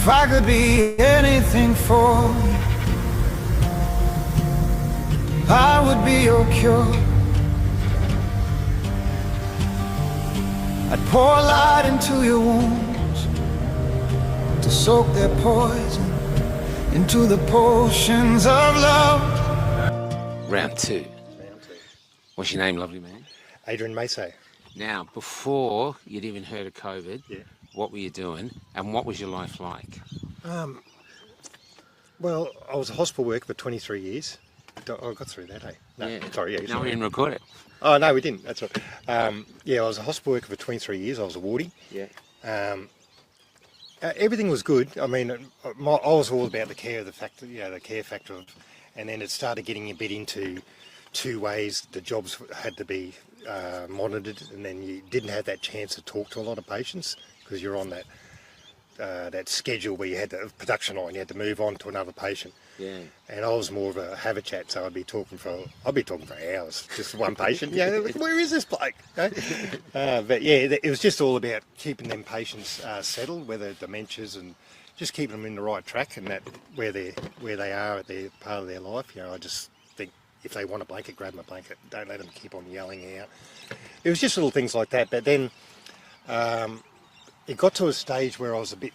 If I could be anything for you, I would be your cure. I'd pour light into your wounds to soak their poison into the potions of love. Round two. Round two. What's your name, lovely man? Adrian Maso. Now, before you'd even heard of COVID, Yeah. what were you doing and what was your life like? Well, I was a hospital worker for 23 years. I got through that, eh? No, Yeah. sorry. Yeah, No, sorry. we didn't record it. Oh, no, we didn't. That's right. Yeah, I was a hospital worker for 23 years. I was a wardie. Yeah. Everything was good. I mean, I was all about the care, the care factor of, and then it started getting a bit into two ways. The jobs had to be monitored, and then you didn't have that chance to talk to a lot of patients because you're on that schedule where you had the production line, you had to move on to another patient. Yeah. And I was more of a have a chat, so I'd be talking for hours, just one patient. Yeah, where is this bloke? But yeah, it was just all about keeping them patients settled, whether dementias, and just keeping them in the right track, and that where they are at their part of their life. You know, I just think if they want a blanket, grab them a blanket. Don't let them keep on yelling out. It was just little things like that. But then it got to a stage where I was a bit.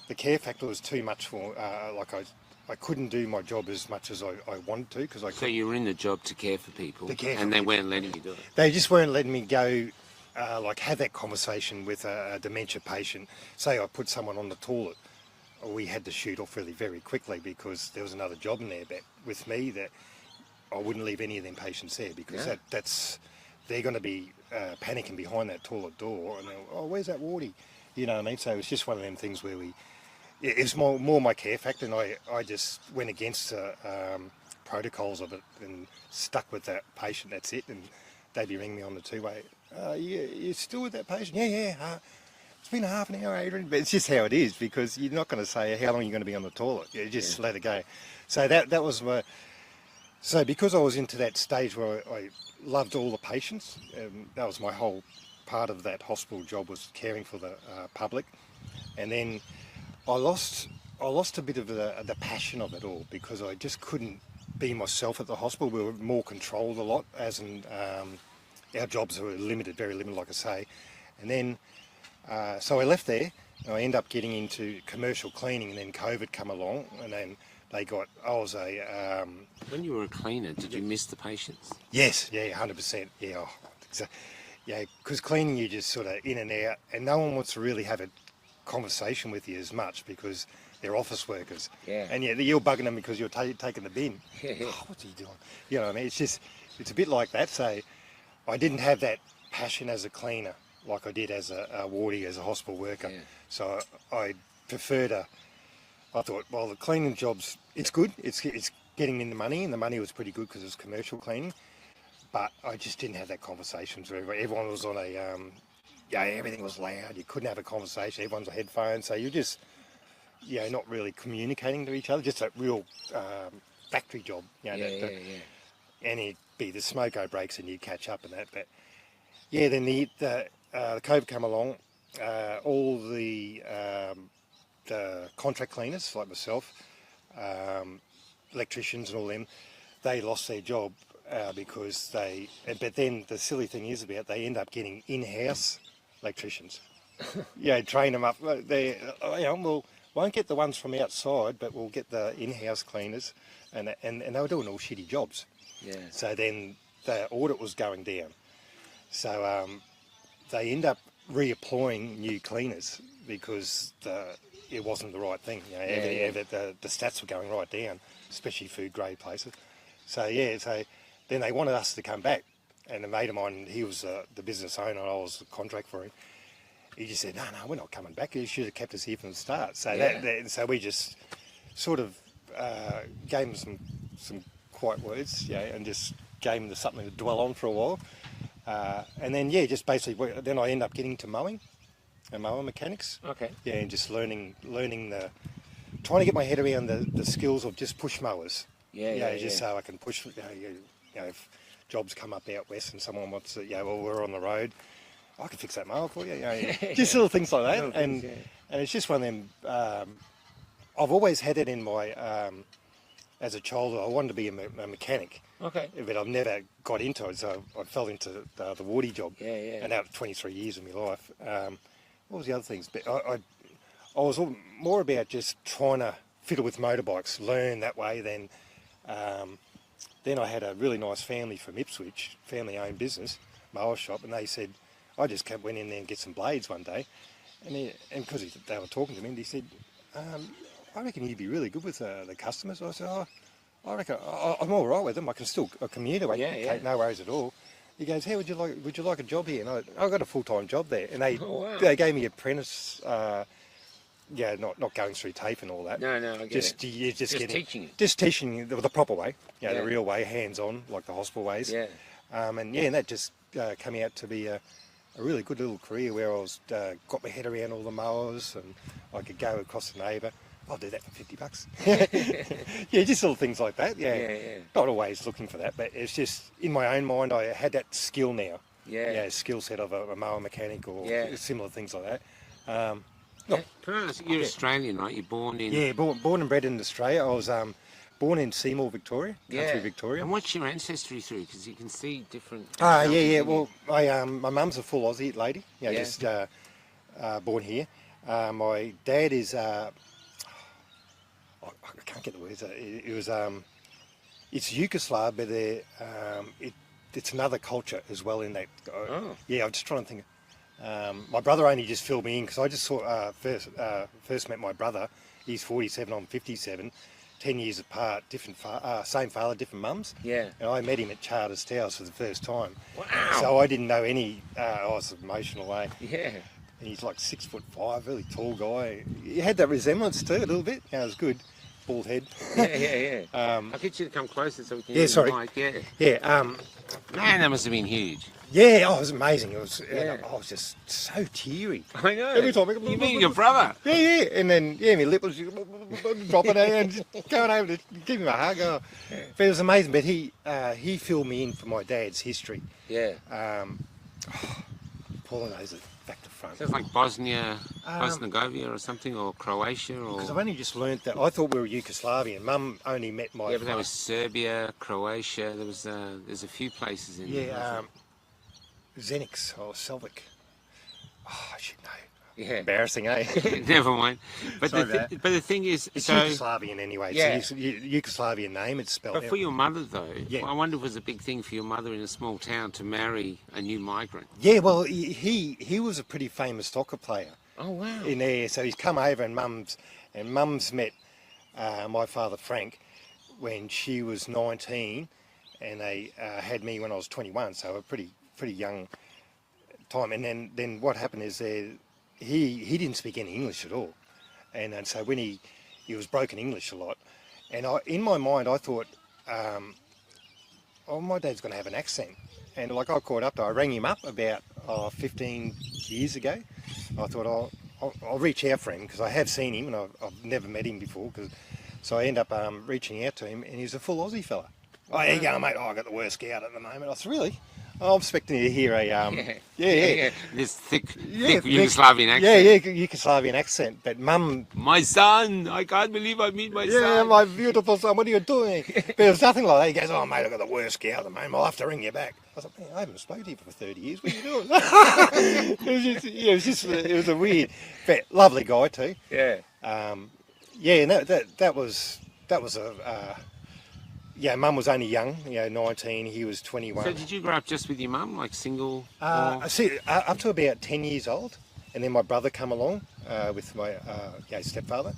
The care factor was too much for I couldn't do my job as much as I wanted to because So you were in the job to care for people, care for and they people. weren't letting you do it. They just weren't letting me go, have that conversation with a dementia patient. Say I put someone on the toilet, we had to shoot off really very quickly because there was another job in there. But with me, that I wouldn't leave any of them patients there because they're going to be panicking behind that toilet door, and where's that wardie? You know what I mean? So it was just one of them things where it was more my care factor, and I just went against the protocols of it and stuck with that patient. That's it. And they'd be ringing me on the two-way. You still with that patient? Yeah. It's been half an hour, Adrian. But it's just how it is because you're not going to say how long you're going to be on the toilet. You just let it go. So that was my. So because I was into that stage where I loved all the patients, that was my whole part of that hospital job was caring for the public, and then I lost a bit of the passion of it all because I just couldn't be myself at the hospital. We were more controlled a lot, as in our jobs were limited, very limited, like I say. And then, so I left there, and I ended up getting into commercial cleaning, and then COVID come along, and then When you were a cleaner, did you miss the patients? Yes, yeah, 100%, yeah. Yeah, because cleaning you just sort of in and out, and no one wants to really have a conversation with you as much because they're office workers. Yeah. And you're bugging them because you're taking the bin. Yeah. Oh, what's he doing? You know what I mean? It's a bit like that. So I didn't have that passion as a cleaner like I did as a wardie, as a hospital worker. Yeah. So I I thought, well, the cleaning job's, it's good. It's getting in the money, and the money was pretty good because it was commercial cleaning. But I just didn't have that conversation with everybody. Everyone was on everything was loud. You couldn't have a conversation. Everyone's on headphones. So you're just, not really communicating to each other. Just a real factory job. And it'd be the smoko breaks and you catch up and that. But yeah, then the COVID came along. All the contract cleaners like myself, electricians and all them, they lost their job. Because but then the silly thing is they end up getting in-house electricians. Train them up. We'll won't get the ones from outside, but we'll get the in-house cleaners, and they were doing all shitty jobs. Yeah. So then the audit was going down. So they end up reemploying new cleaners because it wasn't the right thing. The stats were going right down, especially food grade places. So then they wanted us to come back, and a mate of mine, he was the business owner, I was the contract for him. He just said, no, we're not coming back. You should have kept us here from the start. So so we just sort of gave him some quiet words, and just gave him something to dwell on for a while. And then just basically, then I end up getting to mowing and mower mechanics. Okay. Yeah, and just learning trying to get my head around the skills of just push mowers. So I can push. If jobs come up out west and someone wants to, we're on the road, I can fix that mower for you. You know, just little things like that. Little things, And it's just one of them, I've always had it in my, as a child, I wanted to be a mechanic. Okay. But I've never got into it, so I fell into the wardy job. Yeah, yeah. And out of 23 years of my life. What was the other things? But I was more about just trying to fiddle with motorbikes, learn that way. Then I had a really nice family from Ipswich, family-owned business, mower shop, and they said, I just went in there and get some blades one day, and because they were talking to me, and he said, I reckon you'd be really good with the customers. I said, oh, I reckon I'm all right with them. I can still commute away. Yeah. No worries at all. He goes, how would you like a job here? And I got a full-time job there, and they gave me apprentice. Not going through tape and all that. No, I get it. You're just teaching you. Just teaching you the proper way, the real way, hands-on, like the hospital ways. Yeah. And that just came out to be a really good little career where I was got my head around all the mowers, and I could go across the neighbour. I'll do that for $50. Yeah, just little things like that. Yeah. Not always looking for that, but it's just in my own mind I had that skill now. Yeah. Skill set of a mower mechanic or similar things like that. Can I ask, you're Australian, right? You're born in... Yeah, born and bred in Australia. I was born in Seymour, Victoria, country Victoria. And what's your ancestry through? Because you can see different... Well, my mum's a full Aussie lady. Just born here. My dad is... I can't get the words. It was... it's Yugoslav, but it's another culture as well in that. Yeah, I'm just trying to think. My brother only just filled me in because I just saw first met my brother. He's 47, I'm 57, 10 years apart, different same father, different mums. Yeah. And I met him at Charters Towers for the first time. Wow. So I didn't know any. I was emotional, eh? Yeah. And he's like 6'5", really tall guy. He had that resemblance too, a little bit. It was good. Bald head. Yeah. I'll get you to come closer so we can... Yeah, sorry. Yeah. Man, that must have been huge. Yeah, it was amazing. It was. I was just so teary. I know. Every time. You meet your brother. Yeah. And then, my lip was dropping out and just going over to give him a hug. Oh. But it was amazing. But he filled me in for my dad's history. Yeah. Paula knows it back to front. Sounds like Bosnia, Herzegovina or something, or Croatia, or... Because I've only just learnt that. I thought we were Yugoslavian. Mum only met my... Yeah, but that was Serbia, Croatia. There's a few places in there. Yeah, Zenix or Selvik. Oh, I should know. Yeah. Embarrassing, eh? Never mind. But Sorry the thing is... It's so, Yugoslavian anyway. Yeah. It's a Yugoslavian name. It's spelled But for out. your mother, though, Yeah. I wonder if it was a big thing for your mother in a small town to marry a new migrant. Yeah, well, he was a pretty famous soccer player. Oh, wow. In there, so he's come over and Mum's met my father Frank when she was 19, and they had me when I was 21, so a pretty young time. And then what happened is he didn't speak any English at all, and so when he was broken English a lot, and in my mind I thought, my dad's going to have an accent, and like I caught up to, I rang him up about 15 years ago. I thought I'll reach out for him because I have seen him and I've never met him before. So I end up reaching out to him, and he's a full Aussie fella. Oh, there you go, mate. I got the worst gout at the moment. I said, really? I'm expecting to hear a Yeah. This thick Yugoslavian accent. Yeah, Yugoslavian accent. But Mum, my son, I can't believe I meet my son. yeah, my beautiful son, what are you doing? But it was nothing like that. He goes, oh mate, I've got the worst gout at the moment. I'll have to ring you back. I was like, man, I haven't spoken to you for 30 years. What are you doing? It was a weird, but lovely guy too. Yeah. And that was a. Mum was only young, 19, he was 21. So did you grow up just with your mum, like single? I see, up to about 10 years old, and then my brother come along with my stepfather,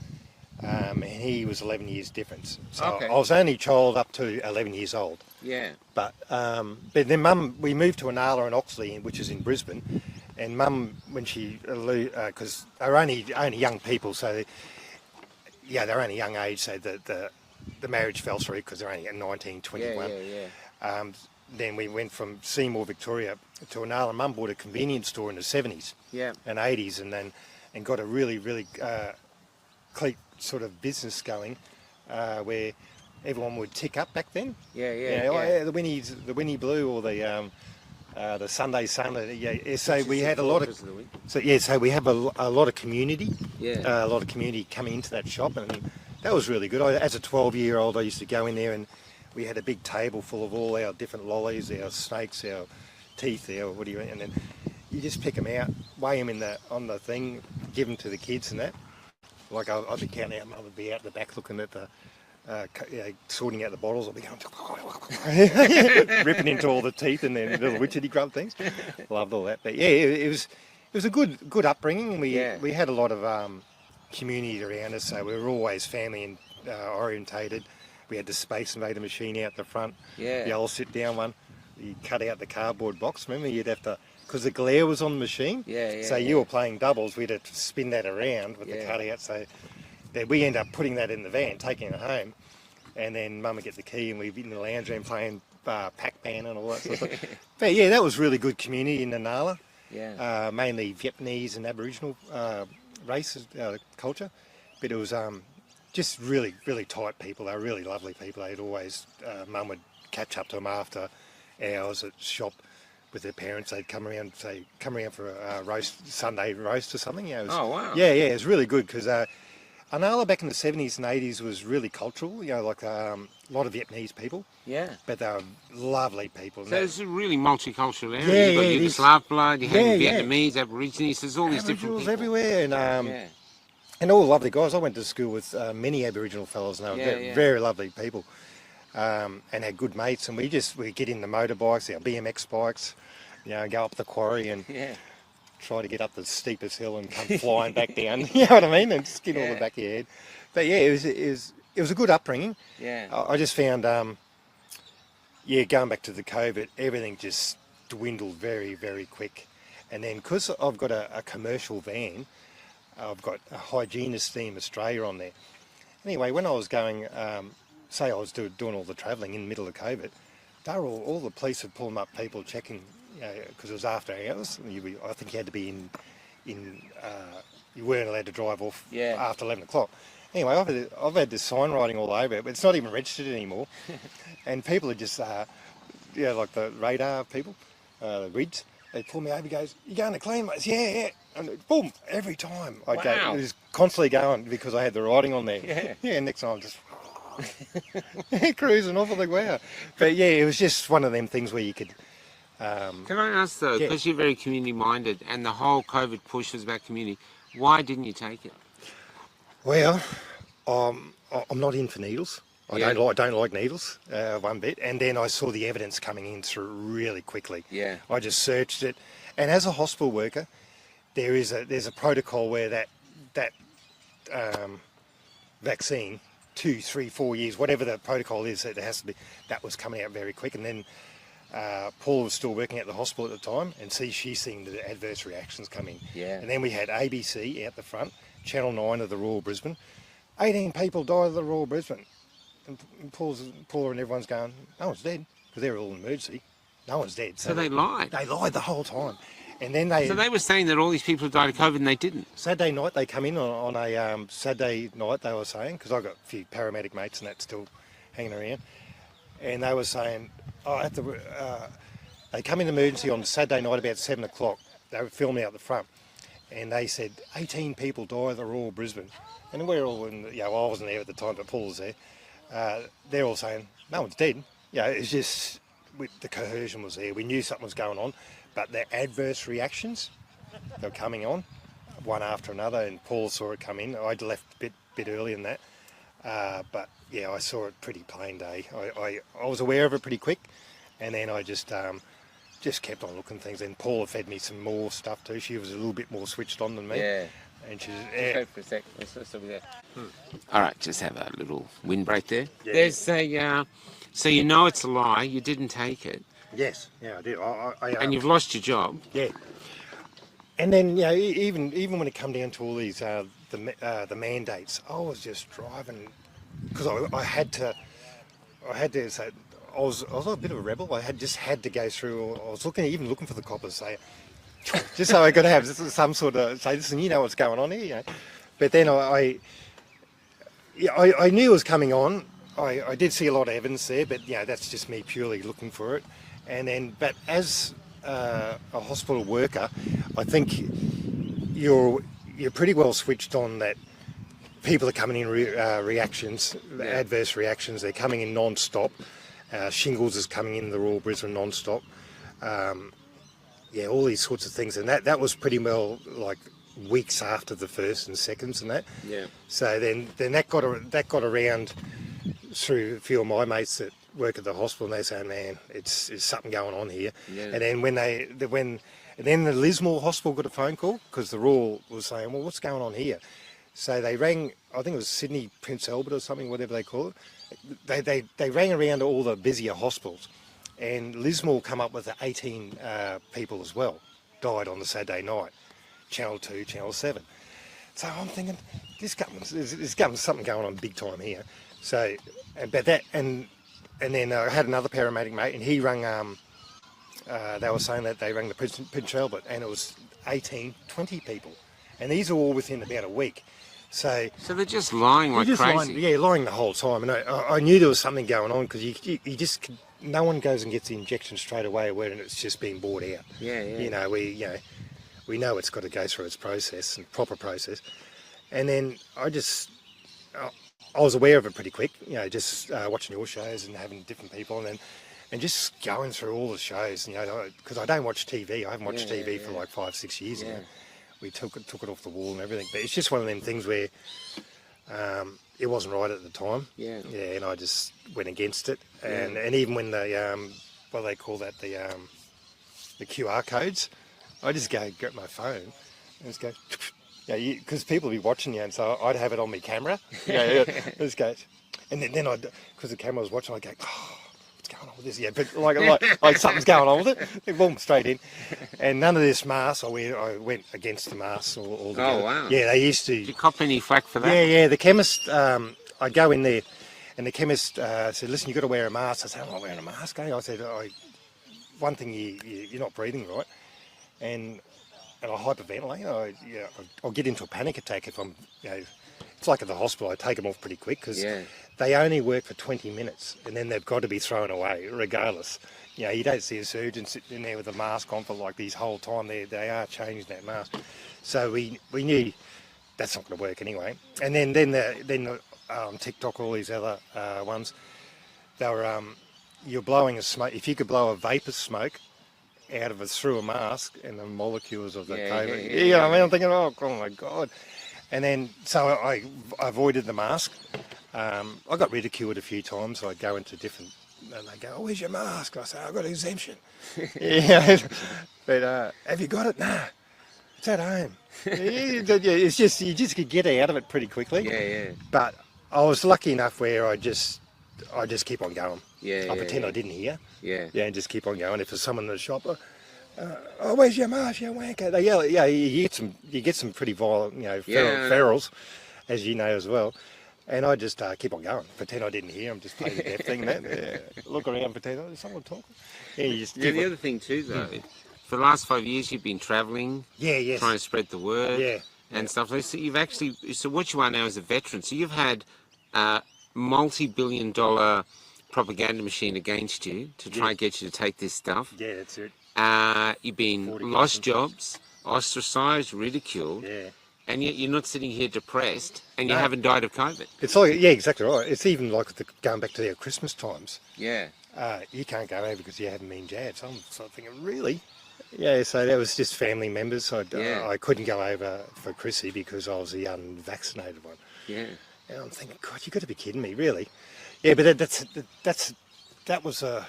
and he was 11 years difference. So Okay. I was only child up to 11 years old. Yeah. But then Mum, we moved to Inala and Oxley, which is in Brisbane, and Mum, when she, because they're only young people, so they're only young age, so the marriage fell through because they're only at 19, 21. Yeah. Then we went from Seymour, Victoria to Inala. Mum bought a convenience store in the 70s and 80s, and got a really, really clique sort of business going where everyone would tick up back then. Yeah. The Winnie Blue or the the Sunday Sun. So we had a lot of. So we have a lot of community. Yeah. A lot of community coming into that shop, and that was really good. As a 12-year-old, I used to go in there, and we had a big table full of all our different lollies, our snakes, our teeth, and then you just pick them out, weigh them on the thing, give them to the kids and that. Like I'd be counting out, Mum would be out the back looking at the, sorting out the bottles. I'd be going, ripping into all the teeth and then little witchetty grub things. Loved all that. But yeah, it was a good upbringing. We had a lot of community around us, so we were always family orientated. We had the Space Invader machine out the front, the old sit-down one. You cut out the cardboard box. Remember, you'd have to, because the glare was on the machine. So you were playing doubles. We'd have to spin that around with the cutout. So that we end up putting that in the van, taking it home, and then Mum would get the key, and we'd be in the lounge room playing Pac-Man and all that sort of stuff. But yeah, that was really good community in Nanala. Mainly Vietnamese and Aboriginal race culture, but it was just really tight people. They were really lovely people. They'd always, Mum would catch up to them after hours at shop with their parents. They'd come around for a Sunday roast or something. It was, oh wow! Yeah, it was really good because Anala back in the 70s and 80s was really cultural. Like a lot of Vietnamese people. But they were lovely people. So it's a really multicultural area. You've got Yugoslav blood, you had Vietnamese, Aborigines. There's all these different people everywhere, and all lovely guys. I went to school with many Aboriginal fellows, and they were very lovely people. And had good mates, and we get in the motorbikes, our BMX bikes, go up the quarry and try to get up the steepest hill and come flying back down. You know what I mean? And skin all the back of your head. But yeah, it was a good upbringing. I just found, going back to the COVID, everything just dwindled very, very quick. And then because I've got a commercial van, I've got a Hygienist Team Australia on there. Anyway, when I was going, say I was doing all the travelling in the middle of COVID, they were all the police would pull them up, people checking, because it was after hours. I think you had to be you weren't allowed to drive off after 11 o'clock. Anyway, I've had this sign writing all over it, but it's not even registered anymore. And people are just, like the radar people, the RIDs, they pull me over, goes, "You going to clean, mate?" Yeah. And boom, every time. It was constantly going because I had the writing on there. Next time I'm just cruising off. I think, wow. But yeah, it was just one of them things where you could... Can I ask though, because you're very community minded and the whole COVID push was about community, why didn't you take it? Well, I'm not in for needles. I don't like needles one bit. And then I saw the evidence coming in through really quickly. I just searched it, and as a hospital worker, there's a protocol where that vaccine, 2, 3, 4 years, whatever the protocol is, it has to be. That was coming out very quick, and then Paula was still working at the hospital at the time, and she's seeing the adverse reactions come in. And then we had ABC out the front, Channel 9 of the Royal Brisbane. 18 people died at the Royal Brisbane. And Paula and everyone's going, no one's dead, because they're all in emergency. No one's dead. So they lied. They lied the whole time. And then So they were saying that all these people died of COVID and they didn't? Saturday night they come in on a Saturday night, they were saying, because I've got a few paramedic mates and that's still hanging around, and they were saying, they come in emergency on Saturday night about 7 o'clock. They were filming out the front, and they said 18 people died at the Royal Brisbane. And we're all in, I wasn't there at the time, but Paul was there. They're all saying, no one's dead. It's just, the coercion was there. We knew something was going on, but the adverse reactions, they were coming on, one after another, and Paul saw it come in. I'd left a bit early in that, but yeah, I saw it pretty plain day. I was aware of it pretty quick, and then I just kept on looking at things. And Paula fed me some more stuff too. She was a little bit more switched on than me. And she's Just for a sec. Let's stop there. All right, just have a little windbreak there. There's a so you know it's a lie. You didn't take it. Yes, I did. And you've lost your job. And then even when it come down to all these the mandates, I was just driving because I had to say I was a bit of a rebel. I just had to go through. I was looking for the coppers, say, just so I could have some sort of say, listen, you know what's going on here. But then I knew it was coming on. I did see a lot of evidence there, but that's just me purely looking for it. And then, but as a hospital worker, I think you're pretty well switched on that people are coming in reactions, adverse reactions. They're coming in non-stop. Shingles is coming in the Royal Brisbane non-stop. All these sorts of things, and that was pretty well like weeks after the first and seconds and that. Yeah. So then that got around through a few of my mates that work at the hospital, and they say, man, it's something going on here. Yeah. And then then the Lismore Hospital got a phone call because the Royal was saying, well, what's going on here? So they rang, I think it was Sydney Prince Albert or something, whatever they call it. They rang around to all the busier hospitals, and Lismore come up with 18 people as well, died on the Saturday night, Channel 2, Channel 7. So I'm thinking, there's something going on big time here. So, but that, and then I had another paramedic mate, and he rang, they were saying that they rang the Prince Albert, and it was 18, 20 people. And these are all within about a week. So they're just lying like crazy. Lying the whole time. And I knew there was something going on because you just, no one goes and gets the injection straight away when it's just being bought out. Yeah. We know it's got to go through its process and proper process. And then I was aware of it pretty quick, just watching your shows and having different people and just going through all the shows, because I don't watch TV. I haven't watched TV for like 5-6 years now. We took it off the wall and everything, but it's just one of them things where it wasn't right at the time. Yeah, and I just went against it, and even when the what do they call that, the QR codes, I just get my phone and just go, because people would be watching you, and so I'd have it on my camera. Just go, and then because the camera was watching, I'd go, what's going on with this? Yeah, but like something's going on with it. Boom, straight in. And none of this mask. I went against the masks altogether. Oh wow. Yeah, they used to. Did you cop any flack for that? Yeah. The chemist, I'd go in there, and the chemist said, "Listen, you got to wear a mask." I said, "I'm not wearing a mask." I said, "One thing, you're not breathing right," and I hyperventilate. I'll get into a panic attack if I'm. It's like at the hospital. I take them off pretty quick because they only work for 20 minutes, and then they've got to be thrown away regardless. You don't see a surgeon sitting in there with a mask on for like this whole time. They are changing that mask, so we knew that's not going to work anyway. And then TikTok, all these other ones, they were you're blowing a smoke. If you could blow a vapour smoke out of it through a mask and the molecules of the COVID. I mean, I'm thinking, oh my God. And then, so I avoided the mask. I got ridiculed a few times. So I'd go into different, and they go, "Oh, where's your mask?" I say, "I've got an exemption." But have you got it? Nah, it's at home. It's just, you just could get out of it pretty quickly. But I was lucky enough where I just keep on going. I pretend I didn't hear. And just keep on going. If there's someone in the shop, "Oh, where's your mask, you wanker?" They yell. You get some pretty violent, ferals, as you know as well. And I just keep on going. Pretend I didn't hear. I'm just playing the deaf thing. Look around, pretend, is someone talking? The other thing too, though, for the last 5 years you've been travelling, trying to spread the word, and stuff. So you've actually, what you are now is a veteran. So you've had a multi-billion-dollar propaganda machine against you to try and get you to take this stuff. Yeah, that's it. You've been lost jobs, ostracised, ridiculed, and yet you're not sitting here depressed, and you haven't died of COVID. It's like, exactly right. It's even like going back to their Christmas times. You can't go over because you haven't been jabbed. So I'm sort of thinking, really? So that was just family members. I couldn't go over for Chrissy because I was the unvaccinated one. And I'm thinking, God, you've got to be kidding me, really? But that was the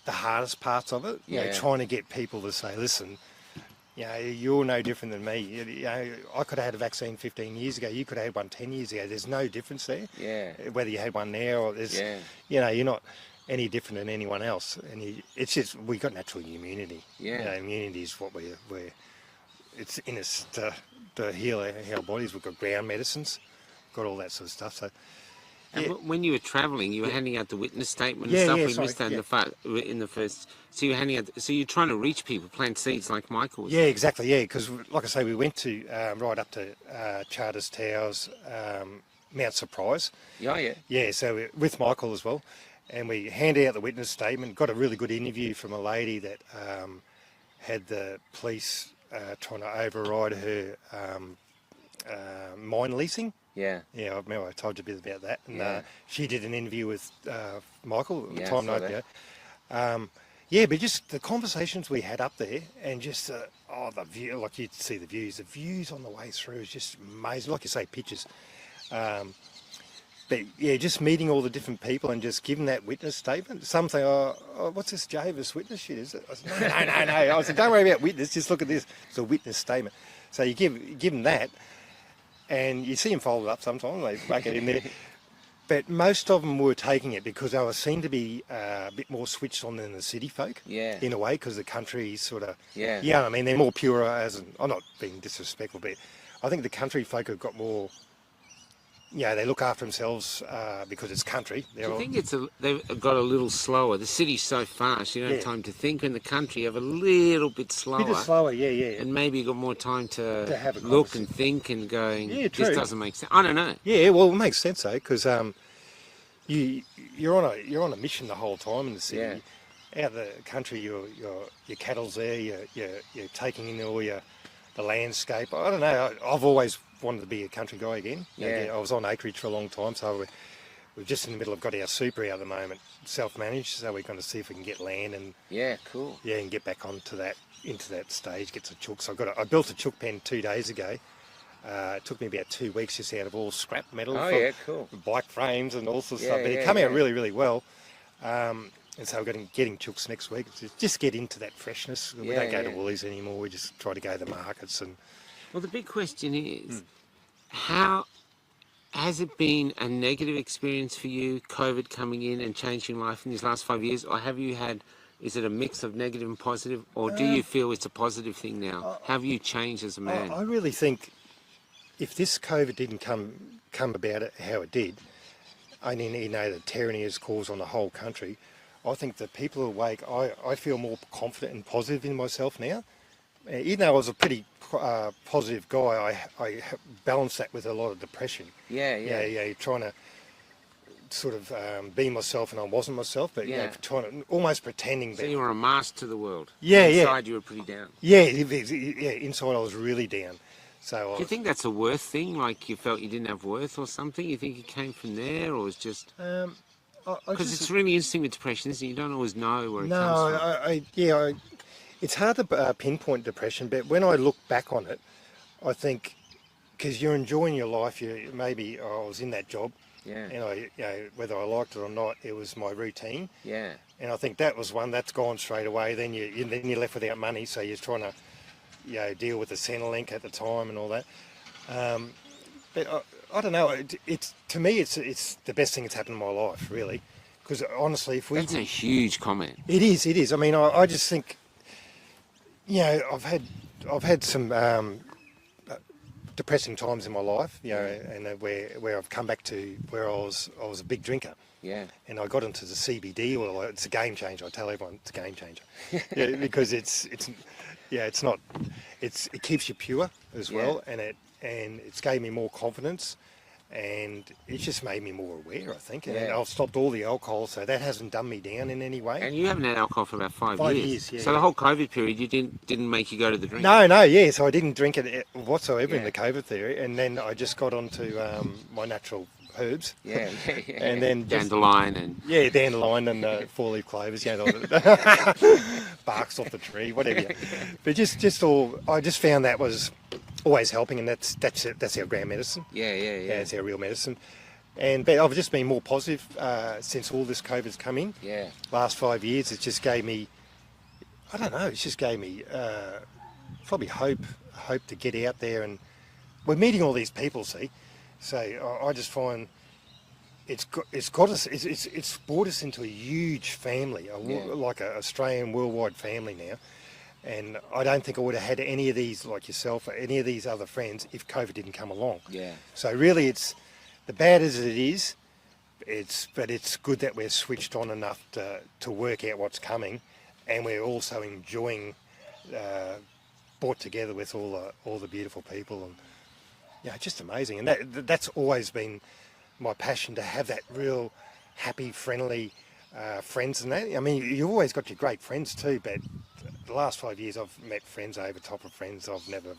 hardest parts of it. Trying to get people to say, listen, you're no different than me. I could have had a vaccine 15 years ago. You could have had one 10 years ago. There's no difference there. Whether you had one now or there's, you're not any different than anyone else. And it's just, we got natural immunity. Immunity is what it's in us to heal our bodies. We've got ground medicines, got all that sort of stuff. So. And when you were travelling, you were handing out the witness statement and stuff. We missed that in the first. So you're handing out. So you're trying to reach people, plant seeds like Michael was. Exactly. Because like I say, we went to right up to Charters Towers, Mount Surprise. So with Michael as well, and we handed out the witness statement. Got a really good interview from a lady that had the police trying to override her mine leasing. Yeah. Yeah, I remember I told you a bit about that. And Yeah. she did an interview with Michael Yeah, time I saw night ago. Yeah, but just the conversations we had up there, and just the view, like you'd see the views on the way through is just amazing. Like you say, pictures. But yeah, just meeting all the different people and just giving that witness statement. Some say, oh, what's this Jehovah's Witness shit, is it? I said, no. I said, don't worry about witness, just look at this. It's a witness statement. So you give them that, and you see them folded up sometimes, they make it in there. But most of them were taking it because they were seen to be a bit more switched on than the city folk, in a way, because the country sort of, I mean, they're more pure, I'm not being disrespectful, but I think the country folk have got more, they look after themselves because it's country. Do you think they've got a little slower? The city's so fast, you don't have time to think. In the country, you have a little bit slower. A bit slower, yeah. And maybe you got more time to have a look and think and going, true. this doesn't make sense. I don't know. Yeah, well, it makes sense, though, because you're on a mission the whole time in the city. Out of the country, your cattle's there, you're taking in all the landscape. I don't know, I've always wanted to be a country guy again. I was on acreage for a long time, so we're just in the middle of got our super out at the moment, self-managed, so we're going to see if we can get land and cool. And get back into that stage, get some chooks. I built a chook pen 2 days ago. It took me about 2 weeks just out of all scrap metal, cool. bike frames and all sorts of stuff. But it came out really, really well. And so we're getting chooks next week. Just get into that freshness. We don't go to Woolies anymore. We just try to go to the markets. And well, the big question is, how has it been a negative experience for you, COVID coming in and changing life in these last 5 years, or have you had? Is it a mix of negative and positive, or do you feel it's a positive thing now? Have you changed as a man? I really think if this COVID didn't come about it how it did, I mean, the tyranny it's caused on the whole country, I think the people awake, I feel more confident and positive in myself now. Even though I was a pretty positive guy, I balanced that with a lot of depression. Trying to sort of be myself, and I wasn't myself, but trying to almost pretending. So you were a mask to the world. Inside you were pretty down. Inside I was really down. So do you think that's a worth thing? Like you felt you didn't have worth or something? You think it came from there, or was just? Because it's really interesting with depression, isn't it? You don't always know where it comes from. It's hard to pinpoint depression, but when I look back on it, I think because you're enjoying your life, maybe I was in that job, and whether I liked it or not, it was my routine. And I think that was one that's gone straight away. Then you're left without money, so you're trying to deal with the Centrelink at the time and all that. But I don't know. To me, it's the best thing that's happened in my life, really. Because honestly, that's a huge comment. It is. I mean, I just think, I've had some depressing times in my life, and where I've come back to where I was a big drinker. And I got into the CBD. Well, it's a game changer. I tell everyone it's a game changer, because it keeps you pure as well, and it's gave me more confidence, and it's just made me more aware, I think. And I've stopped all the alcohol, so that hasn't done me down in any way. And you haven't had alcohol for about 5 years. 5 years, So the whole COVID period, you didn't make you go to the drink. No, so I didn't drink it whatsoever in the COVID period, and then I just got onto my natural herbs. And then dandelion and dandelion and four-leaf clovers, barks off the tree, whatever. But I just found that was always helping, and that's our grand medicine. It's our real medicine. But I've just been more positive since all this COVID's come in. Last 5 years, it just gave me, I don't know, it just gave me probably hope to get out there, and we're meeting all these people, see. So I just find it's brought us into a huge family, like an Australian worldwide family now. And I don't think I would have had any of these, like yourself, or any of these other friends if COVID didn't come along. So really, it's the bad as it is. But it's good that we're switched on enough to work out what's coming, and we're also enjoying brought together with all the beautiful people, and just amazing. And that's always been my passion, to have that real happy, friendly friends and that. I mean, you've always got your great friends too, but the last 5 years I've met friends over top of friends I've never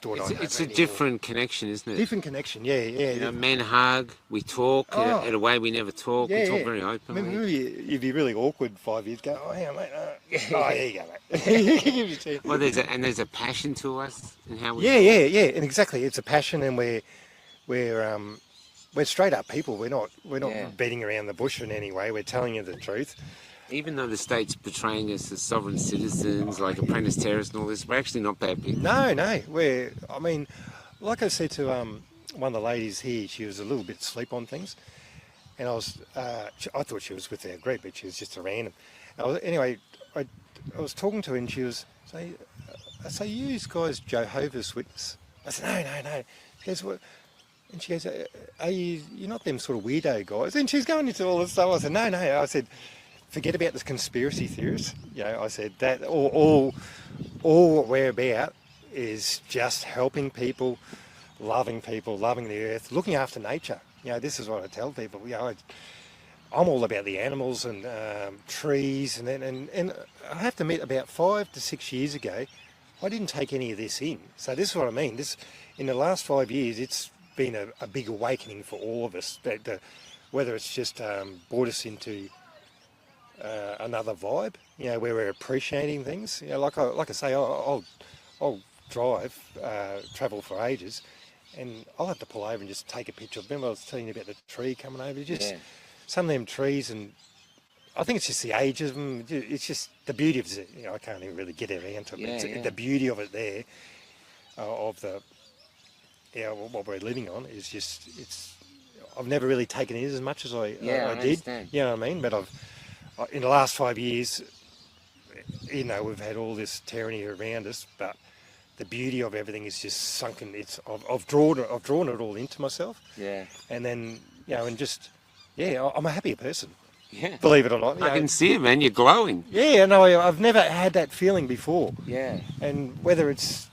thought I'd have. It's a different connection, isn't it? Different connection, yeah. You know, men hug, we talk in a way we never talk. We talk very openly. Remember, you'd be really awkward 5 years ago. Oh, hang on, mate. Oh, here you go, mate. Well, there's a passion to us in how we. Yeah, and exactly. It's a passion, and we're straight up people. We're not beating around the bush in any way. We're telling you the truth. Even though the state's portraying us as sovereign citizens, like apprentice terrorists and all this, we're actually not bad people. No. I mean, like I said to one of the ladies here, she was a little bit asleep on things, and I thought she was with our group, but she was just a random. Anyway, I was talking to her, and she was saying, I say, you guys Jehovah's Witness? I said, no. She goes, what? And she goes, you're not them sort of weirdo guys? And she's going into all this stuff. I said, no. I said, forget about this conspiracy theorists. You know, I said that all what we're about is just helping people, loving the earth, looking after nature. You know, this is what I tell people. You know, I'm all about the animals and trees, and I have to admit, about 5 to 6 years ago, I didn't take any of this in. So this is what I mean. This, in the last 5 years, it's been a big awakening for all of us. Whether it's just brought us into another vibe, you know, where we're appreciating things. You know, like I say, I'll drive, travel for ages, and I'll have to pull over and just take a picture. Remember I was telling you about the tree coming over? Just some of them trees, and I think it's just the age of them. It's just the beauty of it. You know, I can't even really get around to it. The beauty of it there, of the, what we're living on is just, I've never really taken it as much as I did. Understand. You know what I mean? But in the last 5 years, you know, we've had all this tyranny around us, but the beauty of everything is just sunken. I've drawn it all into myself. Yeah. And then, you know, and just, I'm a happier person. Yeah. Believe it or not. I can see it, man. You're glowing. Yeah, no, I've never had that feeling before. Yeah. And whether it's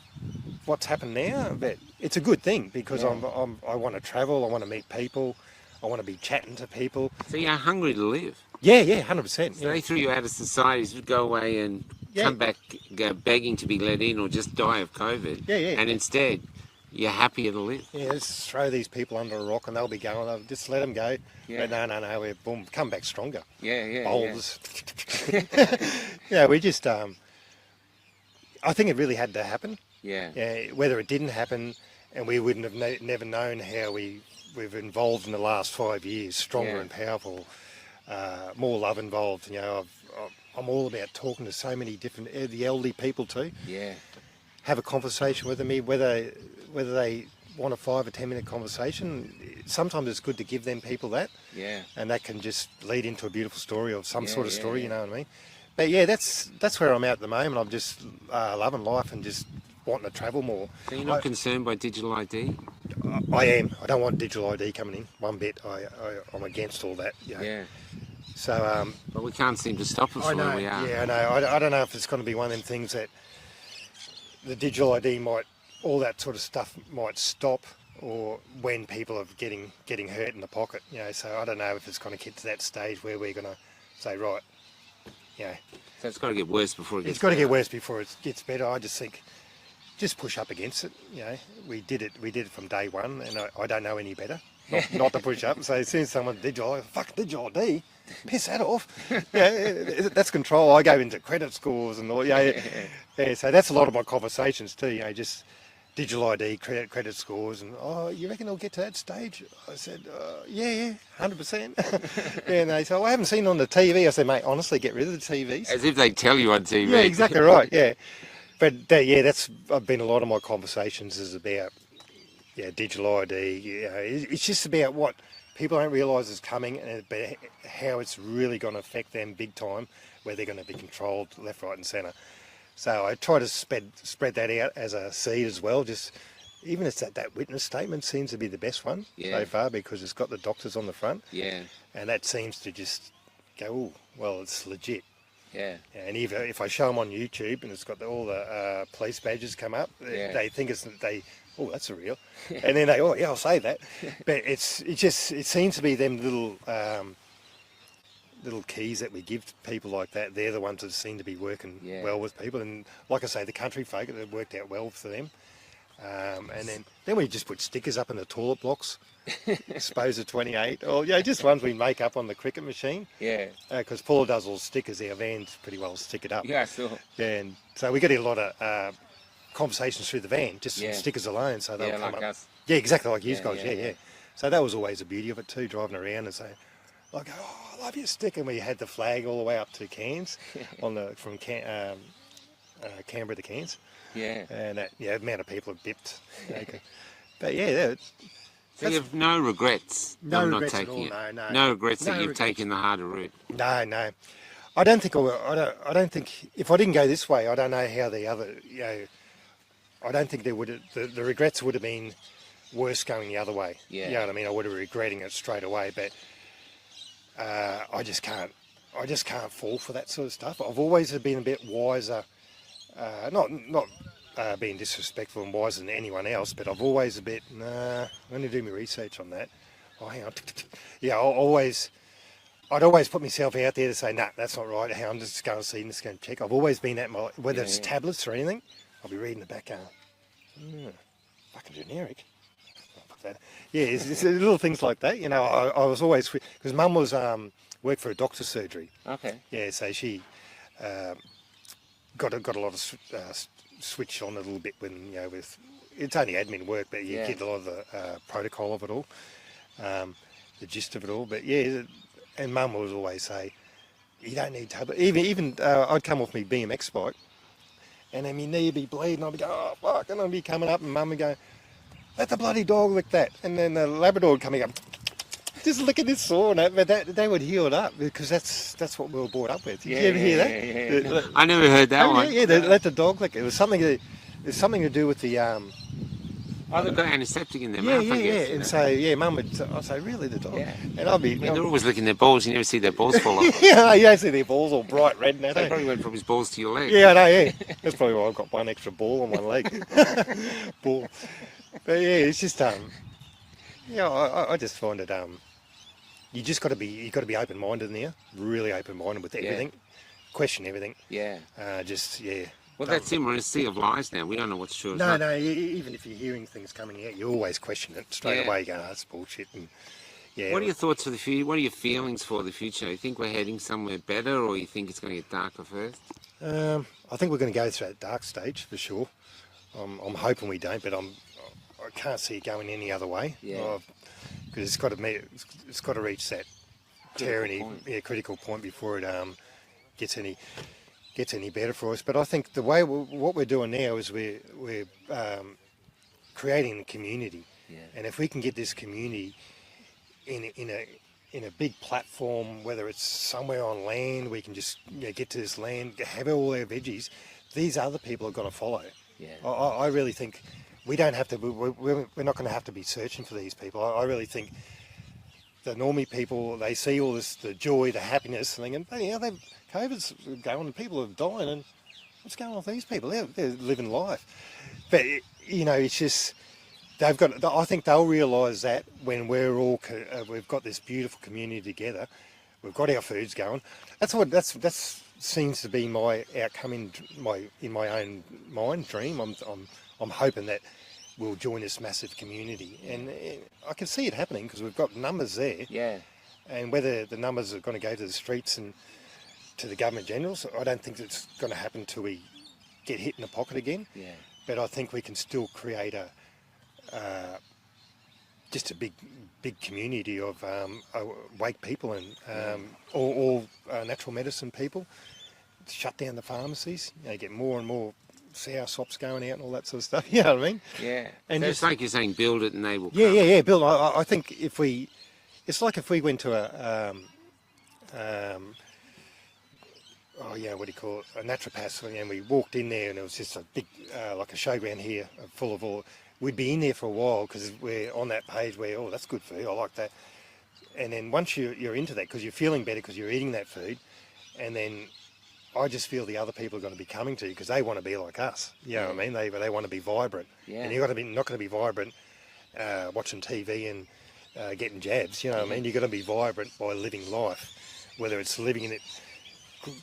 what's happened now, but it's a good thing, because I want to travel, I want to meet people, I want to be chatting to people. So you're hungry to live. Yeah, 100%. So they threw you out of society, you'd go away and come back begging to be let in or just die of COVID. Yeah. And instead, you're happier to live. Yeah, just throw these people under a rock and they'll be going. I'll just let them go. Yeah. But no, we're boom, come back stronger. Yeah. Boulders. Yeah, we just, I think it really had to happen. Yeah. Whether it didn't happen, and we wouldn't have never known how we've evolved in the last 5 years, stronger and powerful, more love involved. You know, I'm all about talking to so many different, the elderly people too. Yeah. Have a conversation with them, whether they want a 5 or 10 minute conversation. Sometimes it's good to give them people that. Yeah. And that can just lead into a beautiful story or some sort of story, you know what I mean? But yeah, that's where I'm at the moment. I'm just loving life and just wanting to travel more. So you're not concerned by digital ID? I am. I don't want digital ID coming in one bit. I'm against all that. You know? Yeah. So. But we can't seem to stop it from where we are. Yeah, I know. I don't know if it's going to be one of them things that the digital ID all that sort of stuff might stop, or when people are getting hurt in the pocket. You know, so I don't know if it's going to get to that stage where we're going to say, right, you know. So it's got to get worse before it gets better. It's got to get worse before it gets better. I just think, just push up against it. You know, we did it from day one, and I don't know any better. Not to push up. So as soon as someone digital ID, piss that off. Yeah, that's control. I go into credit scores and all. Yeah. So that's a lot of my conversations too. You know, just digital ID, credit scores, and you reckon it'll get to that stage? I said, 100%. And they said, I haven't seen it on the TV. I said, mate, honestly, get rid of the TVs. As if they tell you on TV. Yeah, exactly right. Yeah. But that's been a lot of my conversations is about digital ID. You know, it's just about what people don't realise is coming, and how it's really going to affect them big time, where they're going to be controlled left, right, and centre. So I try to spread that out as a seed as well. Just even it's that witness statement seems to be the best one so far, because it's got the doctors on the front. Yeah. And that seems to just go, oh, well, it's legit. Yeah. And even if I show them on YouTube and it's got all the police badges come up, they think that's a real. And then I'll say that. But it seems to be them little keys that we give to people like that, they're the ones that seem to be working well with people. And like I say, the country folk, it worked out well for them. And then we just put stickers up in the toilet blocks, Exposure 28, or just ones we make up on the cricket machine. Yeah. Because Paula does all the stickers, our van's pretty well stickered up. Yeah, sure. Yeah, and so we get a lot of conversations through the van, just stickers alone. So they'll come like up. us. Yeah, exactly like you guys. Yeah. So that was always the beauty of it too, driving around and saying, like, oh, I love your sticker. And we had the flag all the way up to Cairns, from Canberra to Cairns. Yeah. And the amount of people have bipped. But yeah, so you have no regrets. No of regrets not at all. taking No. No regrets that you've regrets. taken the harder route. No. I don't think I don't think if I didn't go this way, I don't know how the other. I don't think there would the regrets would have been worse going the other way. Yeah. You know what I mean? I would have been regretting it straight away. But I just can't fall for that sort of stuff. I've always been a bit wiser. Not being disrespectful and wiser than anyone else, but I've always a bit, I'm going to do my research on that. Oh, hang on. Yeah, I'd always put myself out there to say, nah, that's not right. Hang on, just go and see and just go and check. I've always been at whether it's tablets or anything, I'll be reading the back going, fucking generic. I'll put that. Yeah, it's little things like that. I was always, because Mum was, worked for a doctor's surgery. Okay. Yeah, so she got a lot of switch on a little bit when with it's only admin work, but you get a lot of the protocol of it all, the gist of it all. But and Mum would always say, you don't need tablets. Even I'd come off my BMX bike, and then my knee would be bleeding. I'd be going, oh fuck, and I'd be coming up, and Mum would go, let the bloody dog lick that, and then the Labrador would coming up. Just look at this sore, but they would heal it up because that's what we were brought up with. Did you ever hear that? Yeah. I never heard that one. Yeah, they let the dog lick it. It was something to do with the. Oh, they've got antiseptic in their Yeah, mouth. I guess, and so Mum would. I'd say, really, the dog? Yeah. And I'd be. They're always licking their balls. You never see their balls fall off. Yeah, you don't see their balls all bright red and that. They probably went from his balls to your leg. Yeah, I know. Yeah, that's probably why I've got one extra ball on one leg. Ball. But it's just I just find it you just got to be open-minded in there, really open-minded with everything, question everything. Yeah. Well, that's him. We're in a sea of lies now. We don't know what's true. No. Even if you're hearing things coming out, you always question it straight away. You go, that's bullshit. And What are your thoughts for the future? What are your feelings for the future? You think we're heading somewhere better, or you think it's going to get darker first? I think we're going to go through that dark stage for sure. I'm hoping we don't, but I can't see it going any other way. Yeah. Because it's got to reach that critical point before it gets any better for us. But I think the way what we're doing now is we're creating a community, and if we can get this community in a big platform, whether it's somewhere on land, we can just get to this land, have all our veggies. These other people are going to follow. Yeah. I really think. We don't have to. We're not going to have to be searching for these people. I really think the normie people, they see all this, the joy, the happiness, and thinking, COVID's going, and people are dying, and what's going on with these people? They're living life. But it's just they've got. I think they'll realise that when we're all we've got this beautiful community together, we've got our foods going. That's seems to be my outcome in my own mind dream. I'm hoping that we'll join this massive community, and I can see it happening because we've got numbers there. Yeah. And whether the numbers are going to go to the streets and to the government generals, I don't think it's going to happen till we get hit in the pocket again. Yeah. But I think we can still create just a big community of awake people and all natural medicine people. Shut down the pharmacies. Get more and more sour sops going out and all that sort of stuff. You know what I mean? Yeah. And so it's like you're saying, build it and they will come. Yeah. Bill, I think it's like if we went to what do you call it? A naturopath, and we walked in there and it was just a big, like a showground here full of all. We'd be in there for a while because we're on that page where, oh, that's good food, I like that. And then once you're into that, because you're feeling better because you're eating that food, and then I just feel the other people are going to be coming to you because they want to be like us. You know what I mean? They want to be vibrant. Yeah. And you've got to be not going to be vibrant watching TV and getting jabs. You know what I mean? You've got to be vibrant by living life. whether it's living in it,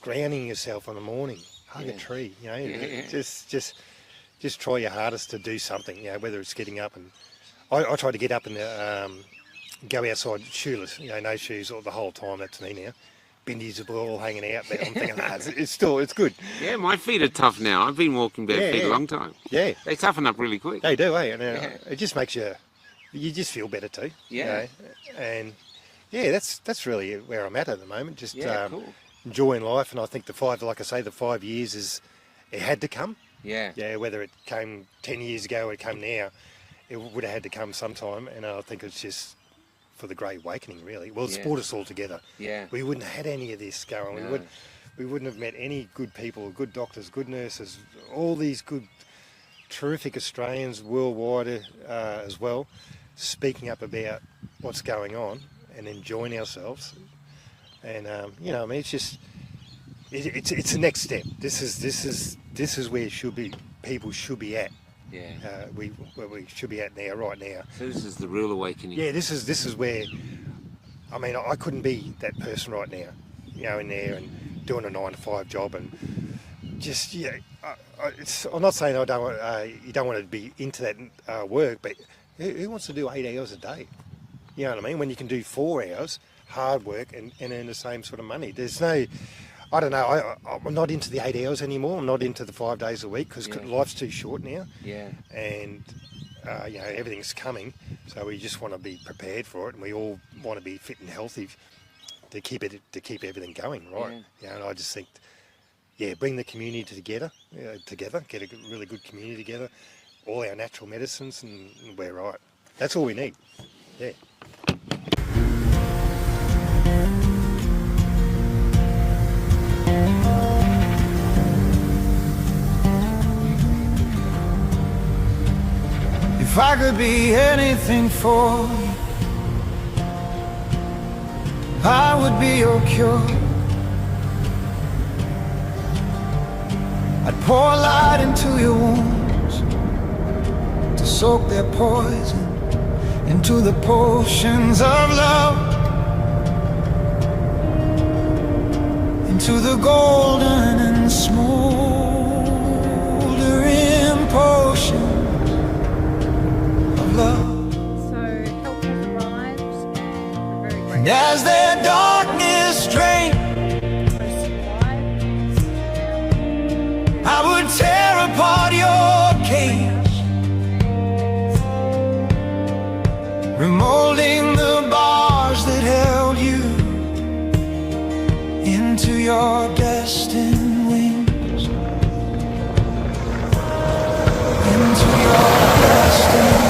grounding yourself in the morning, hug a tree, you know, just try your hardest to do something, you know, whether it's getting up and, I try to get up and go outside shoeless, you know, no shoes all the whole time. That's me now. Bendies are all hanging out, but I'm thinking, it's good. Yeah, my feet are tough now. I've been walking bare feet a long time. Yeah. They toughen up really quick. They do, eh? And it just makes you just feel better too. Yeah. You know? And yeah, that's really where I'm at the moment. Just cool. Enjoying life. And I think the 5 years it had to come. Yeah. Yeah, whether it came 10 years ago or it came now, it would have had to come sometime. And I think it's just for the Great Awakening, really. Well, it's brought us all together. Yeah. We wouldn't have had any of this going. No. We wouldn't have met any good people, good doctors, good nurses, all these good, terrific Australians worldwide as well, speaking up about what's going on and enjoying ourselves. And you know, I mean, it's just it's the next step. This is where people should be at. Yeah. Where we should be at now, right now. So this is the real awakening. Yeah, this is where, I mean, I couldn't be that person right now, you know, in there and doing a 9-to-5 job and just, yeah, I'm not saying I don't want, you don't want to be into that work, but who wants to do 8 hours a day? You know what I mean? When you can do 4 hours, hard work and earn the same sort of money. There's no, I don't know, I'm not into the 8 hours anymore. I'm not into the 5 days a week because life's too short now. Yeah. And, you know, everything's coming. So we just want to be prepared for it. And we all want to be fit and healthy to keep everything going, right? You know, and I just think, yeah, bring the community together, get a really good community together, all our natural medicines, and we're right. That's all we need. Yeah. If I could be anything for you, I would be your cure. I'd pour light into your wounds to soak their poison into the potions of love, into the golden and smoldering potions of love. So help has arrived. We're very And grateful. as their darkness drained, I would tear apart your cage, remolding the bars that held you into your destined wings, into your destined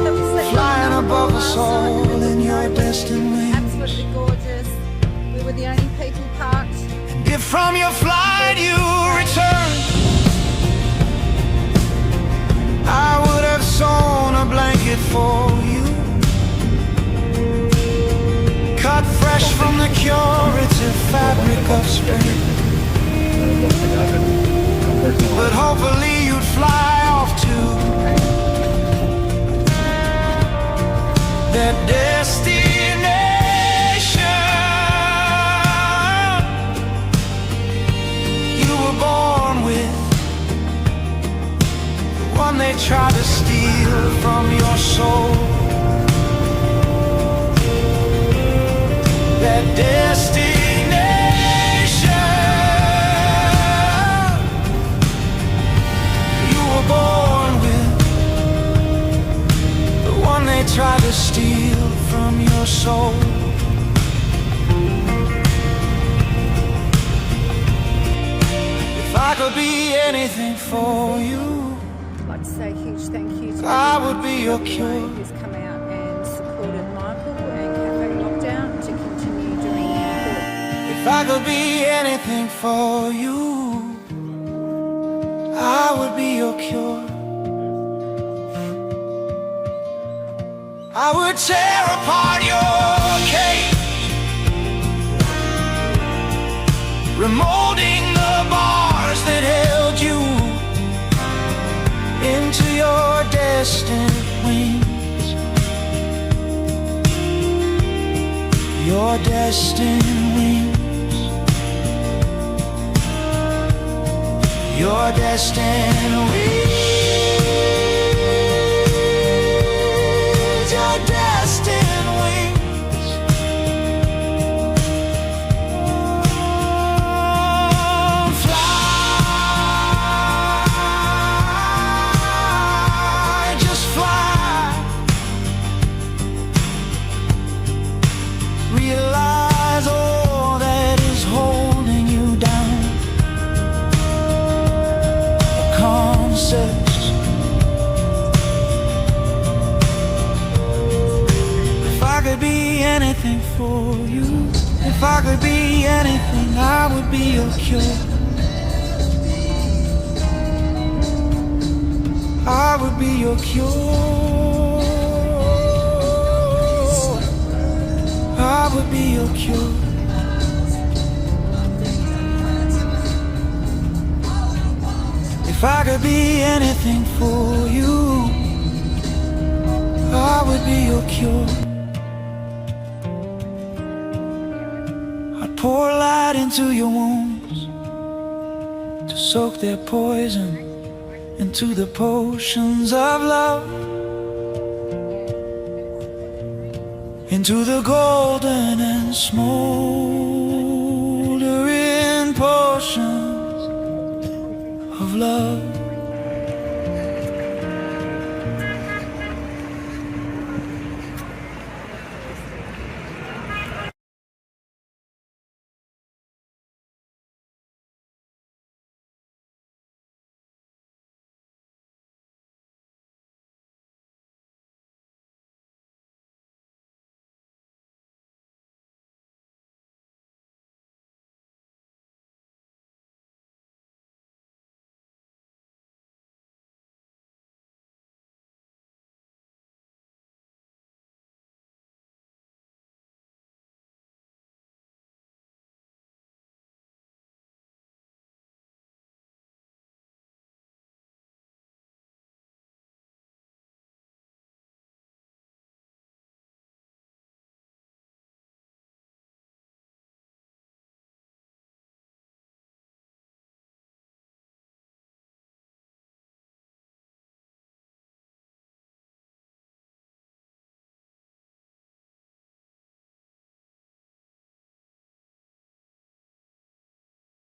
wings, flying above us all in your destined wings. Absolutely gorgeous. We were the only people parked. If from your flight you return, I would have sewn a blanket for you, cut fresh from the curative fabric of spring. But hopefully you'd fly off to that destination born with, the one they try to steal from your soul. That destination you were born with, the one they try to steal from your soul. If I could be anything for you, I'd like to say a huge thank you to I would everyone be your cure. who's come out and supported Michael and Cafe Lockdown to continue doing our good. If I could be anything for you, I would be your cure. I would tear apart your cage, remolding the bars that held you into your destined wings, your destined wings, your destined wings, your destined wings. Fly, just fly. Realize all that is holding you down. The concepts. If I could be anything for you, if I could be anything, I would be your cure. I would be your cure. I would be your cure. If I could be anything for you, I would be your cure. I'd pour light into your wounds to soak their poison into the potions of love, into the golden and smoldering potions of love.